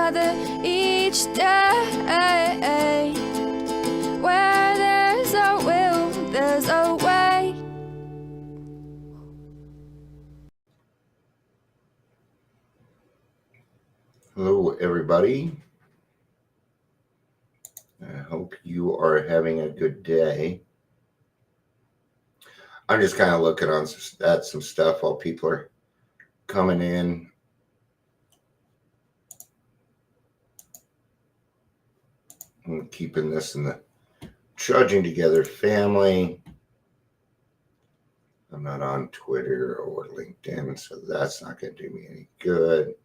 another each day. Where there's a will, there's a way. Hello, everybody. I hope you are having a good day. I'm just kind of looking at some stuff while people are coming in. I'm keeping this in the Trudging Together family. I'm not on Twitter or LinkedIn, so that's not going to do me any good.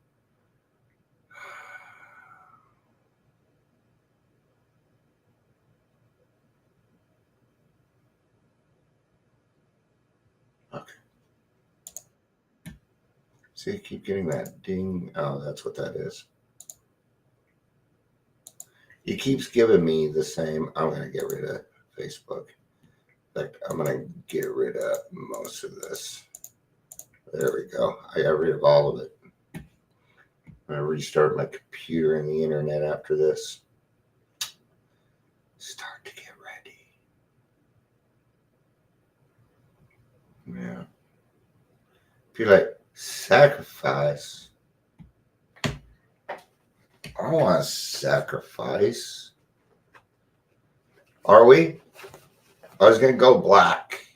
Okay. See, I keep getting that ding. Oh, that's what that is. He keeps giving me the same. I'm going to get rid of Facebook. In fact, I'm going to get rid of most of this. There we go. I got rid of all of it. I'm going to restart my computer and the internet after this. Start to get ready. Yeah. If you like sacrifice, I don't want to sacrifice. Are we? I was going to go black,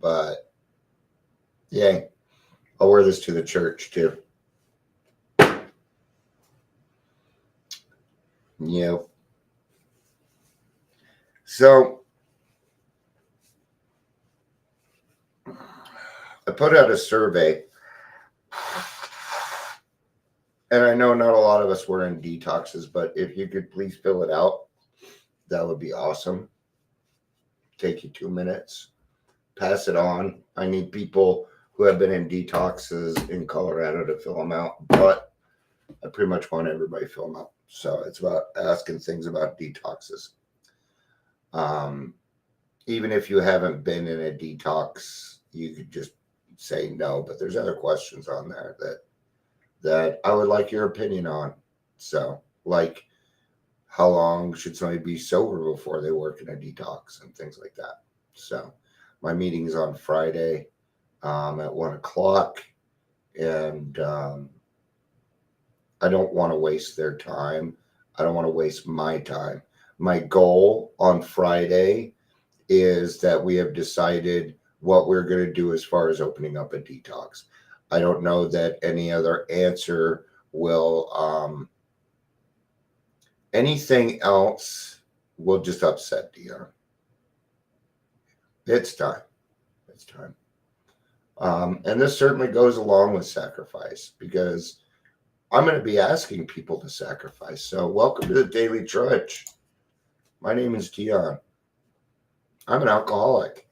but yeah, I'll wear this to the church too. Yep. So I put out a survey, and I know not a lot of us were in detoxes, but if you could please fill it out, that would be awesome. Take you 2 minutes. Pass it on. I need people who have been in detoxes in Colorado to fill them out, but I pretty much want everybody to fill them out. So it's about asking things about detoxes. Even if you haven't been in a detox, you could just say no, but there's other questions on there that I would like your opinion on. So, like, how long should somebody be sober before they work in a detox and things like that. So my meeting is on Friday at 1 o'clock, and I don't want to waste their time. I don't want to waste my time. My goal on Friday is that we have decided what we're going to do as far as opening up a detox. I don't know that any other answer will, anything else will just upset Dion. It's time. It's time. And this certainly goes along with sacrifice, because I'm going to be asking people to sacrifice. So welcome to the Daily Trudge. My name is Dion. I'm an alcoholic.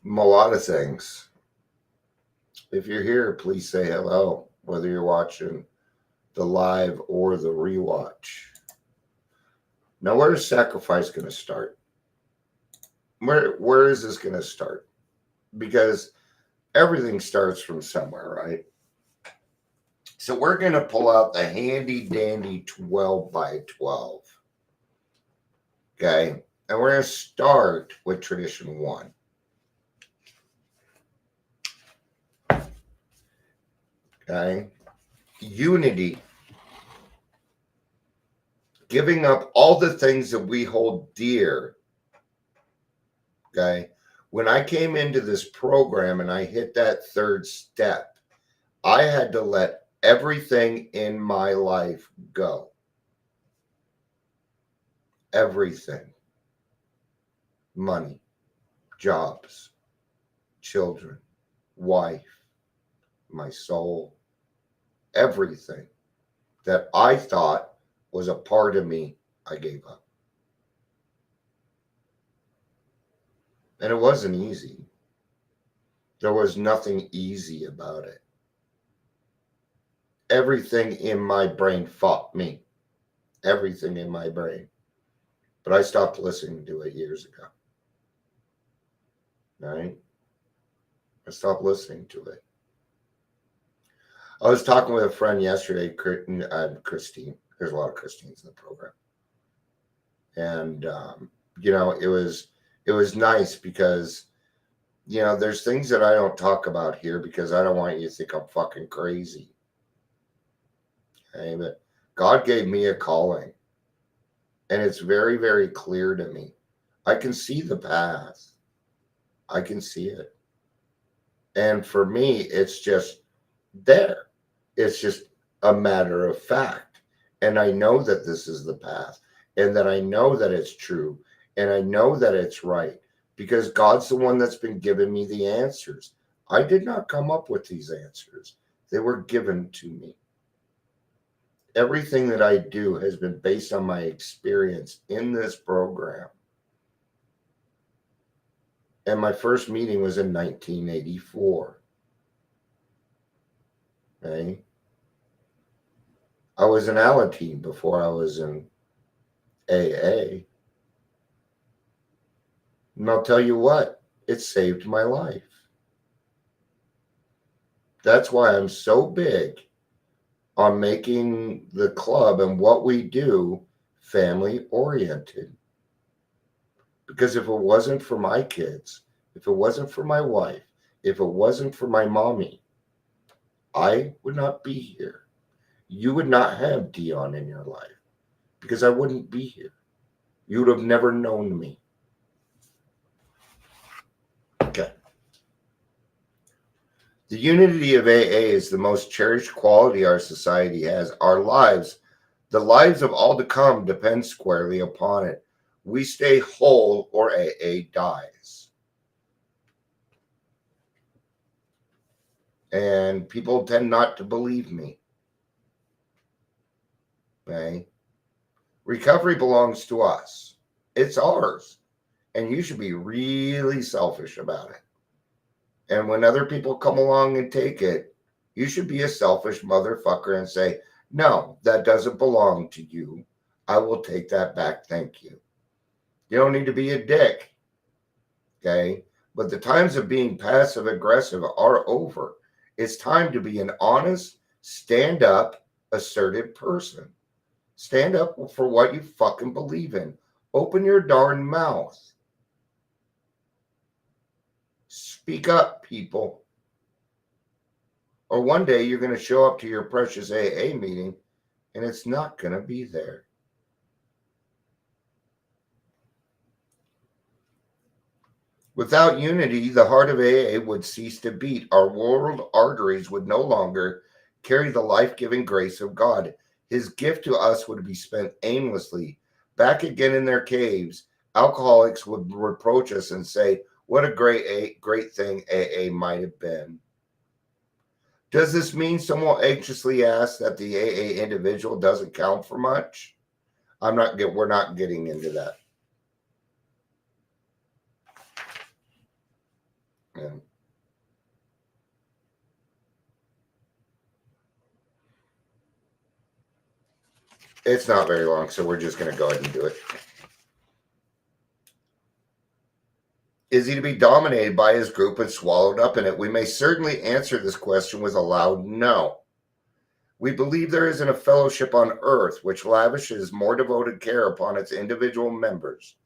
A lot of things. If you're here, please say hello, whether you're watching the live or the rewatch. Now, where is sacrifice going to start? Where is this going to start? Because everything starts from somewhere, right? So we're going to pull out the handy dandy 12 by 12. Okay. And we're going to start with tradition 1. Okay. Unity. Giving up all the things that we hold dear. Okay. When I came into this program and I hit that 3rd step, I had to let everything in my life go. Everything. Money, jobs, children, wife, my soul, everything that I thought was a part of me, I gave up. And it wasn't easy. There was nothing easy about it. Everything in my brain fought me. Everything in my brain. But I stopped listening to it years ago. Right? I stopped listening to it. I was talking with a friend yesterday, Christine. There's a lot of Christines in the program, and it was nice because there's things that I don't talk about here because I don't want you to think I'm fucking crazy. Okay, but God gave me a calling, and it's very, very clear to me. I can see the path. I can see it, and for me, it's just there. It's just a matter of fact. And I know that this is the path, and that I know that it's true, and I know that it's right because God's the one that's been giving me the answers. I did not come up with these answers, they were given to me. Everything that I do has been based on my experience in this program. And my first meeting was in 1984. Okay? I was in Alateen before I was in AA. And I'll tell you what, it saved my life. That's why I'm so big on making the club and what we do family oriented. Because if it wasn't for my kids, if it wasn't for my wife, if it wasn't for my mommy, I would not be here. You would not have Dion in your life because I wouldn't be here. You would have never known me. Okay. The unity of AA is the most cherished quality our society has. Our lives, the lives of all to come, depend squarely upon it. We stay whole or AA dies. And people tend not to believe me. Okay? Recovery belongs to us. It's ours. And you should be really selfish about it. And when other people come along and take it, you should be a selfish motherfucker and say, no, that doesn't belong to you. I will take that back. Thank you. You don't need to be a dick. Okay? But the times of being passive aggressive are over. It's time to be an honest, stand up, assertive person. Stand up for what you fucking believe in. Open your darn mouth. Speak up, people. Or one day you're going to show up to your precious AA meeting and it's not going to be there. Without unity, the heart of AA would cease to beat. Our world arteries would no longer carry the life-giving grace of God. His gift to us would be spent aimlessly. Back again in their caves, alcoholics would reproach us and say, what a great thing AA might have been. Does this mean someone anxiously asks that the AA individual doesn't count for much? We're not getting into that. Yeah. It's not very long, so we're just going to go ahead and do it. Is he to be dominated by his group and swallowed up in it? We may certainly answer this question with a loud no. We believe there isn't a fellowship on earth which lavishes more devoted care upon its individual members.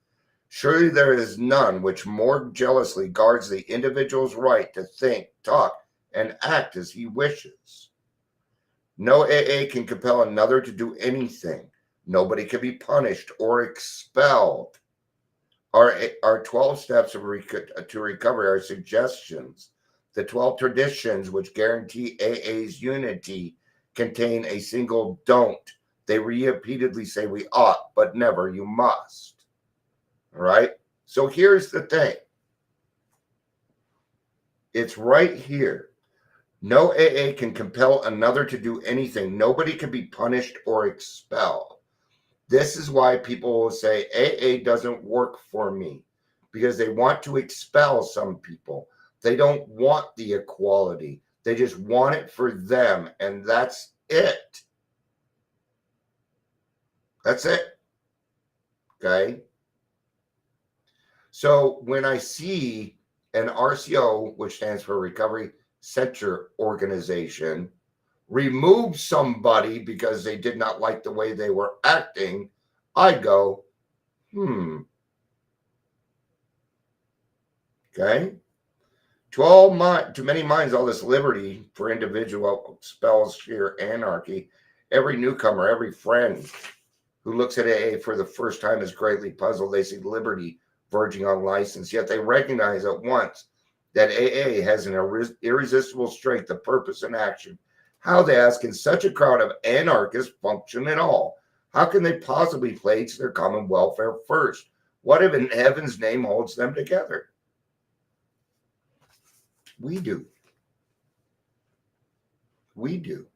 Surely there is none which more jealously guards the individual's right to think, talk, and act as he wishes. No AA can compel another to do anything. Nobody can be punished or expelled. Our 12 steps to recovery are suggestions. The 12 traditions which guarantee AA's unity contain a single don't. They repeatedly say we ought, but never you must. All right? So here's the thing. It's right here. No AA can compel another to do anything. Nobody can be punished or expelled. This is why people will say AA doesn't work for me, because they want to expel some people. They don't want the equality. They just want it for them, and that's it. That's it. Okay? So when I see an RCO, which stands for Recovery Center Organization, remove somebody because they did not like the way they were acting, I go, okay. To many minds, all this liberty for individual spells sheer anarchy. Every newcomer, every friend who looks at AA for the first time is greatly puzzled. They see liberty verging on license, yet they recognize at once that AA has an irresistible strength of purpose and action. How, they ask, can such a crowd of anarchists function at all? How can they possibly place their common welfare first? What if in heaven's name holds them together? We do. We do.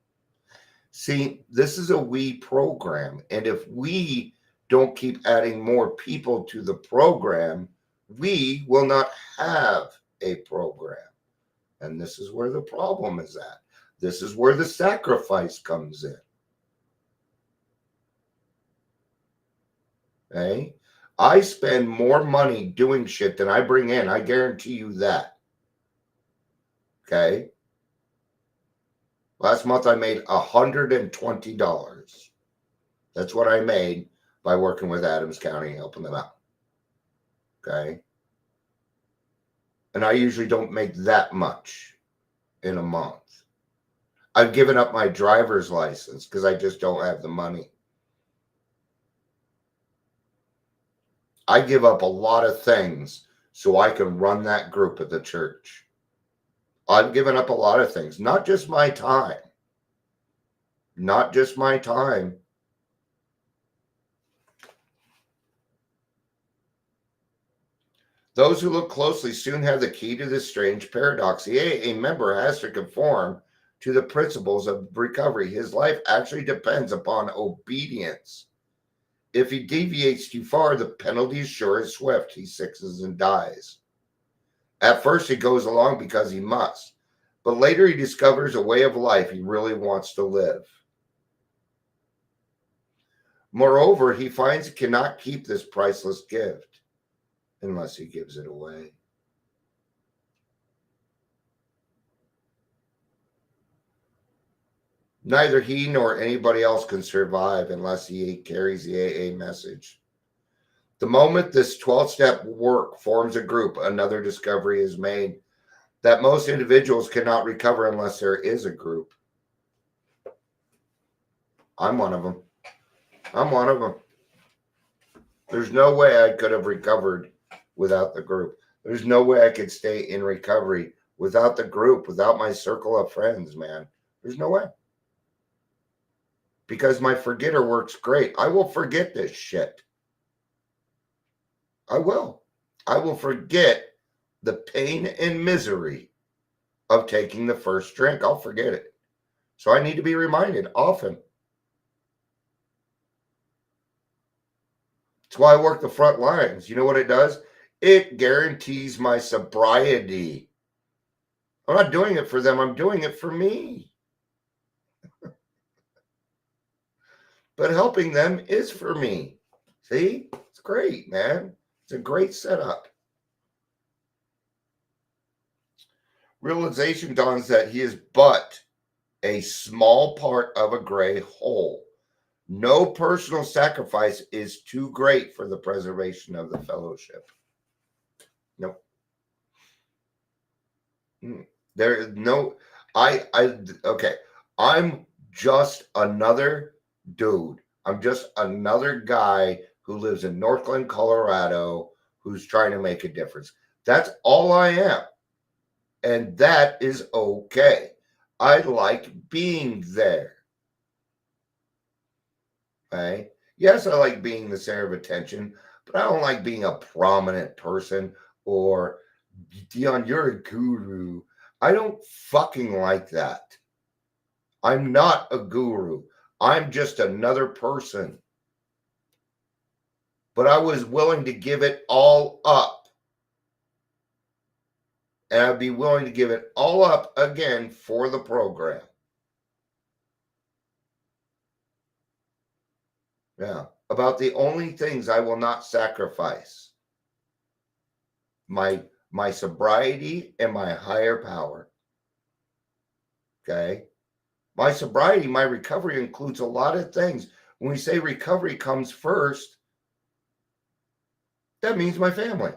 See, this is a we program. And if we don't keep adding more people to the program, we will not have a program. And this is where the problem is at. This is where the sacrifice comes in. Okay? I spend more money doing shit than I bring in. I guarantee you that. Okay? Last month I made $120. That's what I made by working with Adams County, helping them out. Okay? And I usually don't make that much in a month. I've given up my driver's license because I just don't have the money. I give up a lot of things so I can run that group at the church. I've given up a lot of things, not just my time. Not just my time. Those who look closely soon have the key to this strange paradox. The AA member has to conform to the principles of recovery. His life actually depends upon obedience. If he deviates too far, the penalty is sure and swift. He sickens and dies. At first, he goes along because he must, but later he discovers a way of life he really wants to live. Moreover, he finds he cannot keep this priceless gift unless he gives it away. Neither he nor anybody else can survive unless he carries the AA message. The moment this 12-step work forms a group, another discovery is made that most individuals cannot recover unless there is a group. I'm one of them. There's no way I could have recovered without the group. There's no way I could stay in recovery without the group, without my circle of friends, man. There's no way. Because my forgetter works great. I will forget this shit. I will. I will forget the pain and misery of taking the first drink. I'll forget it. So I need to be reminded often. That's why I work the front lines. You know what it does? It guarantees my sobriety. I'm not doing it for them. I'm doing it for me. But helping them is for me. See? It's great, man. It's a great setup. Realization dawns that he is but a small part of a gray hole. No personal sacrifice is too great for the preservation of the fellowship. Nope. There is no, okay. I'm just another dude. I'm just another guy who lives in Northland, Colorado, who's trying to make a difference. That's all I am. And that is okay. I like being there. Okay? Yes, I like being the center of attention, but I don't like being a prominent person or, Dion, you're a guru. I don't fucking like that. I'm not a guru. I'm just another person. But I was willing to give it all up. And I'd be willing to give it all up again for the program. Yeah. About the only things I will not sacrifice. My sobriety and my higher power. Okay. My sobriety, my recovery includes a lot of things. When we say recovery comes first, that means my family.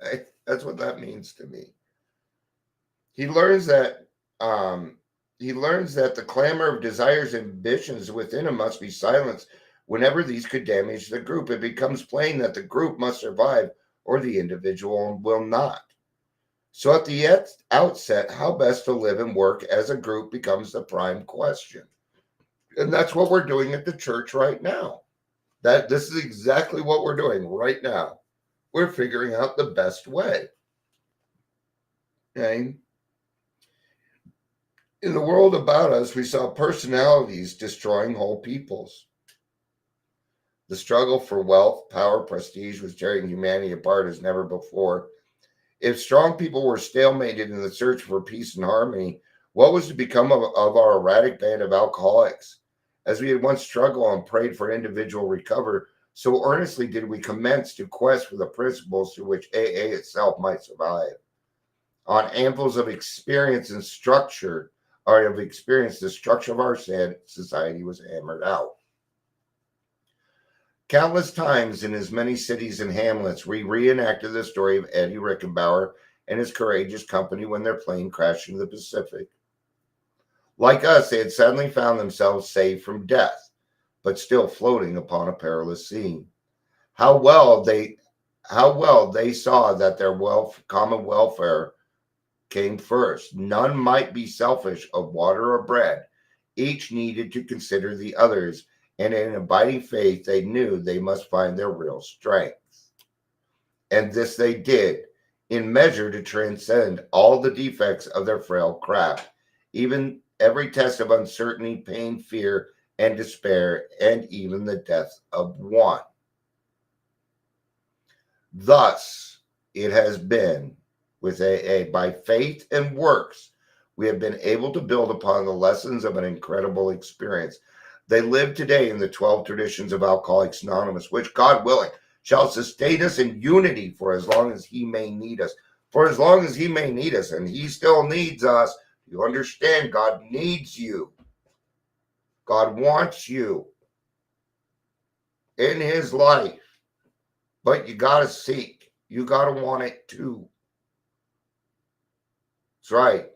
Right? That's what that means to me. He learns that the clamor of desires and ambitions within him must be silenced whenever these could damage the group. It becomes plain that the group must survive or the individual will not. So at the outset, how best to live and work as a group becomes the prime question. And that's what we're doing at the church right now. This is exactly what we're doing right now. We're figuring out the best way. Okay? In the world about us, we saw personalities destroying whole peoples. The struggle for wealth, power, prestige was tearing humanity apart as never before. If strong people were stalemated in the search for peace and harmony, what was to become of our erratic band of alcoholics? As we had once struggled and prayed for individual recovery, so earnestly did we commence to quest for the principles through which AA itself might survive. On anvils of experience and structure, or of experience, the structure of our society was hammered out. Countless times in as many cities and hamlets, we reenacted the story of Eddie Rickenbauer and his courageous company when their plane crashed into the Pacific. Like us, they had suddenly found themselves saved from death, but still floating upon a perilous sea. How well they saw that their common welfare came first. None might be selfish of water or bread. Each needed to consider the others, and in abiding faith, they knew they must find their real strength. And this they did, in measure to transcend all the defects of their frail craft, even every test of uncertainty, pain, fear, and despair, and even the death of one. Thus, it has been with AA. By faith and works, we have been able to build upon the lessons of an incredible experience. They live today in the 12 traditions of Alcoholics Anonymous, which, God willing, shall sustain us in unity for as long as he may need us. For as long as he may need us, and he still needs us. You understand, God needs you. God wants you in his life. But you got to seek. You got to want it too. That's right.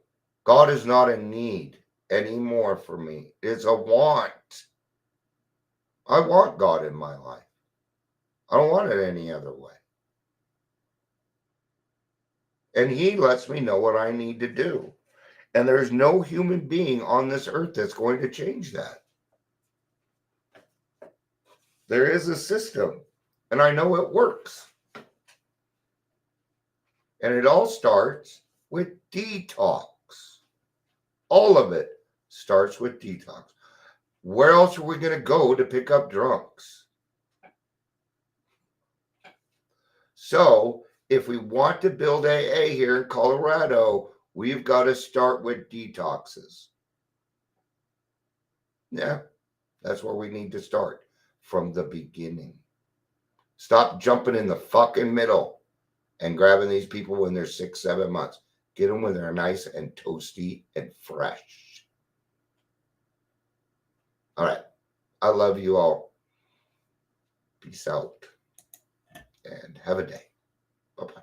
God is not in need anymore for me. It's a want. I want God in my life. I don't want it any other way. And he lets me know what I need to do. And there's no human being on this earth that's going to change that. There is a system, and I know it works. And it all starts with detox. All of it starts with detox. Where else are we going to go to pick up drunks? So, if we want to build AA here in Colorado, we've got to start with detoxes. Yeah, that's where we need to start from the beginning. Stop jumping in the fucking middle and grabbing these people when they're 6, 7 months. Get them when they're nice and toasty and fresh. All right. I love you all. Peace out and have a day. Bye-bye.